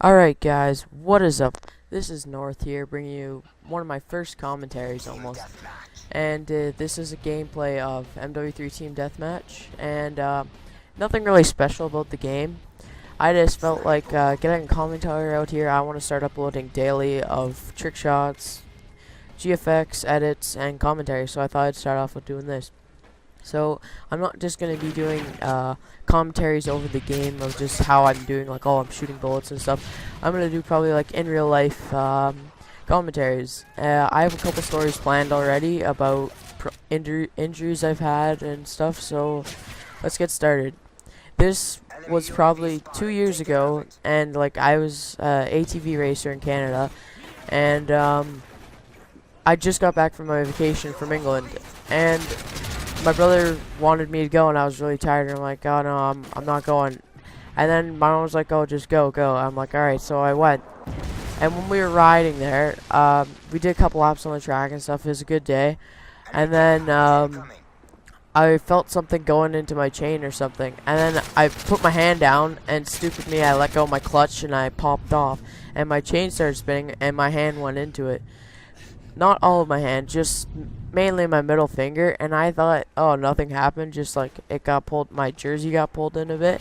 Alright guys, what is up? This is North here, bringing you one of my first commentaries almost. And this is a gameplay of MW3 Team Deathmatch, and nothing really special about the game. I just felt like getting a commentary out here. I want to start uploading daily of trick shots, GFX, edits, and commentary, so I thought I'd start off with doing this. So I'm not just going to be doing commentaries over the game of just how I'm doing, like, oh, I'm shooting bullets and stuff. I'm going to do probably like in real life commentaries. I have a couple stories planned already about injuries I've had and stuff, so let's get started. This was probably 2 years ago, and like I was ATV racer in Canada, and I just got back from my vacation from England, and my brother wanted me to go, and I was really tired, and I'm like, oh no, I'm not going. And then my mom was like, oh, just go. I'm like, alright, so I went. And when we were riding there, we did a couple laps on the track and stuff. It was a good day. And then I felt something going into my chain or something, and then I put my hand down, and stupid me, I let go of my clutch, and I popped off, and my chain started spinning, and my hand went into it. Not all of my hand, just mainly my middle finger, and I thought, oh, nothing happened, just like it got pulled, my jersey got pulled in a bit,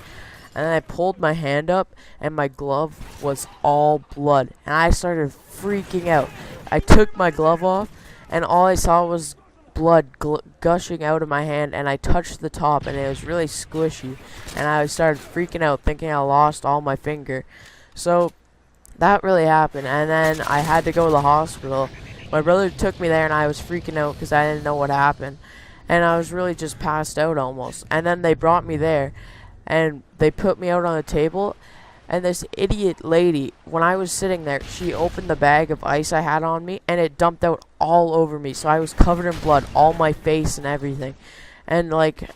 and then I pulled my hand up, and my glove was all blood, and I started freaking out. I took my glove off, and all I saw was blood gushing out of my hand, and I touched the top, and it was really squishy, and I started freaking out, thinking I lost all my finger. So that really happened, and then I had to go to the hospital. My brother took me there, and I was freaking out because I didn't know what happened, and I was really just passed out almost. And then they brought me there, and they put me out on the table, and this idiot lady, when I was sitting there, she opened the bag of ice I had on me, and it dumped out all over me, so I was covered in blood, all my face and everything. And like,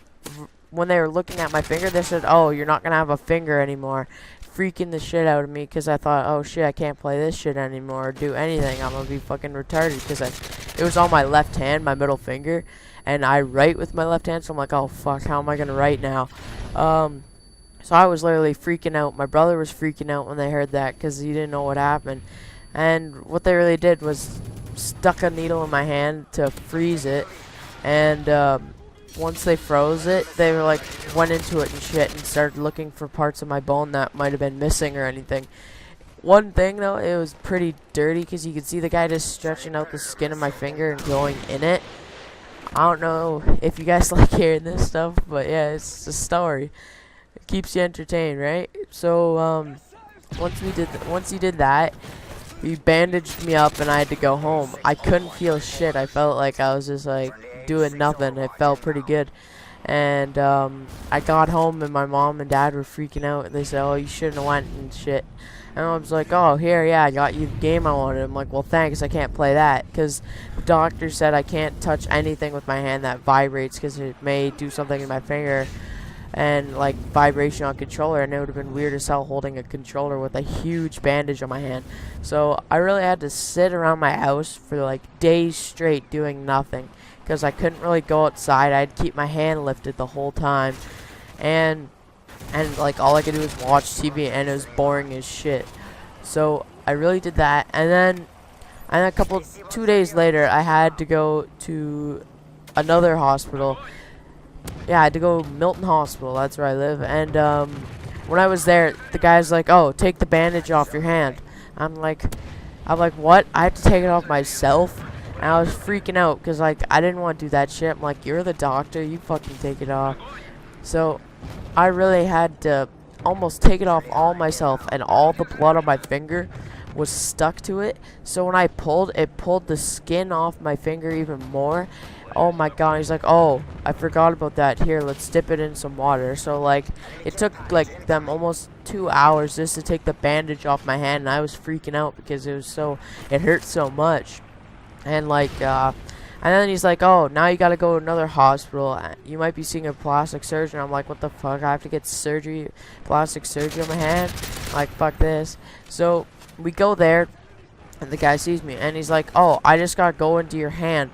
when they were looking at my finger, they said, oh, you're not gonna have a finger anymore. Freaking the shit out of me, because I thought, oh shit, I can't play this shit anymore or do anything. I'm gonna be fucking retarded, because it was on my left hand, my middle finger, and I write with my left hand, so I'm like, oh fuck, how am I gonna write now? So I was literally freaking out. My brother was freaking out when they heard that, because he didn't know what happened. And what they really did was stuck a needle in my hand to freeze it, and once they froze it, they were like, went into it and shit, and started looking for parts of my bone that might have been missing or anything. One thing though, it was pretty dirty, because you could see the guy just stretching out the skin of my finger and going in it. I don't know if you guys like hearing this stuff, but yeah, it's a story. It keeps you entertained, right? So once he did that, he bandaged me up, and I had to go home. I couldn't feel shit. I felt like I was just like doing nothing. It felt pretty good. And I got home, and my mom and dad were freaking out, and they said, oh, you shouldn't have went and shit. And I was like, oh, here, yeah, I got you the game I wanted. I'm like, well, thanks, I can't play that, because the doctor said I can't touch anything with my hand that vibrates, because it may do something in my finger, and like vibration on controller, and it would have been weird as hell holding a controller with a huge bandage on my hand. So I really had to sit around my house for like days straight doing nothing, because I couldn't really go outside. I'd keep my hand lifted the whole time, and like all I could do was watch TV, and it was boring as shit. So I really did that, and then a 2 days later, I had to go to another hospital. Yeah, I had to go to Milton Hospital, that's where I live, and when I was there, the guy's like, oh, take the bandage off your hand. I'm like, what? I had to take it off myself? And I was freaking out, because like, I didn't want to do that shit. I'm like, you're the doctor, you fucking take it off. So I really had to almost take it off all myself, and all the blood on my finger was stuck to it. So when I pulled, it pulled the skin off my finger even more. Oh my god, he's like, oh, I forgot about that. Here, let's dip it in some water. So like, it took like them almost 2 hours just to take the bandage off my hand, and I was freaking out because it hurt so much. And like, and then he's like, oh, now you gotta go to another hospital. You might be seeing a plastic surgeon. I'm like, what the fuck? I have to get plastic surgery on my hand? Like, fuck this. So we go there, and the guy sees me, and he's like, oh, I just gotta go into your hand,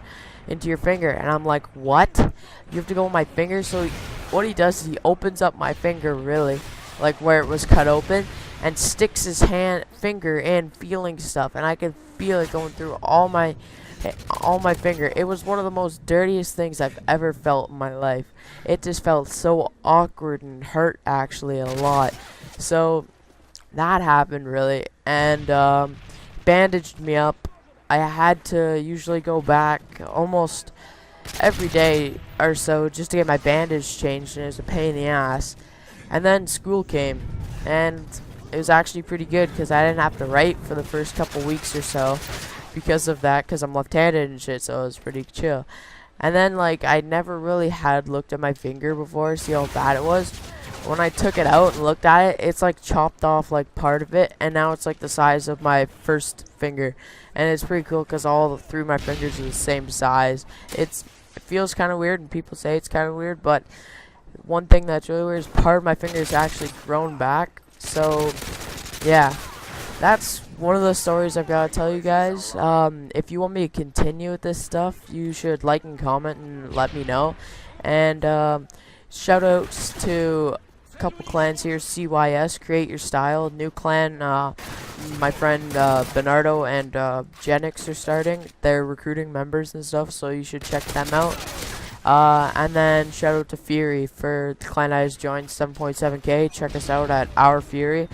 into your finger. And I'm like, what? You have to go in my finger? So what he does is he opens up my finger, really, like where it was cut open, and sticks his finger in, feeling stuff, and I could feel it going through all my finger. It was one of the most dirtiest things I've ever felt in my life. It just felt so awkward and hurt actually a lot. So that happened really, and bandaged me up. I had to usually go back almost every day or so just to get my bandage changed, and it was a pain in the ass. And then school came, and it was actually pretty good because I didn't have to write for the first couple weeks or so because of that, because I'm left-handed and shit, so it was pretty chill. And then, like, I never really had looked at my finger before to see how bad it was. When I took it out and looked at it, it's like chopped off like part of it, and now it's like the size of my first finger. And it's pretty cool because all three of my fingers are the same size. It feels kind of weird, and people say it's kind of weird, but one thing that's really weird is part of my finger is actually grown back. So yeah, that's one of the stories I've got to tell you guys. If you want me to continue with this stuff, you should like and comment and let me know. And shout outs to a couple clans here. CYS, Create Your Style, new clan. My friend Bernardo and Genix are starting. They're recruiting members and stuff, so you should check them out. And then shout out to Fury for the clan I just joined, 7.7k. Check us out at Our Fury.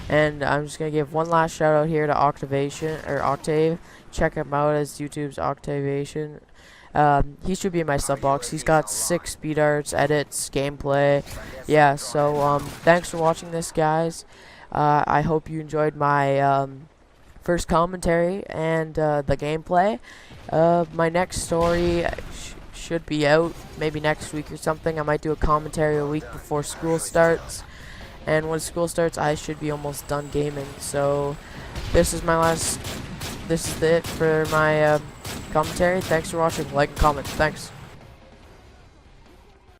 And I'm just gonna give one last shout out here to Octave. Check him out as YouTube's Octavation. He should be in my sub box. He's got 6 speed arts, edits, gameplay. Yeah, so thanks for watching this, guys. I hope you enjoyed my first commentary and the gameplay. My next story should be out maybe next week or something. I might do a commentary a week before school starts. And when school starts, I should be almost done gaming. So this is it for my commentary. Thanks for watching. Like and comment. Thanks.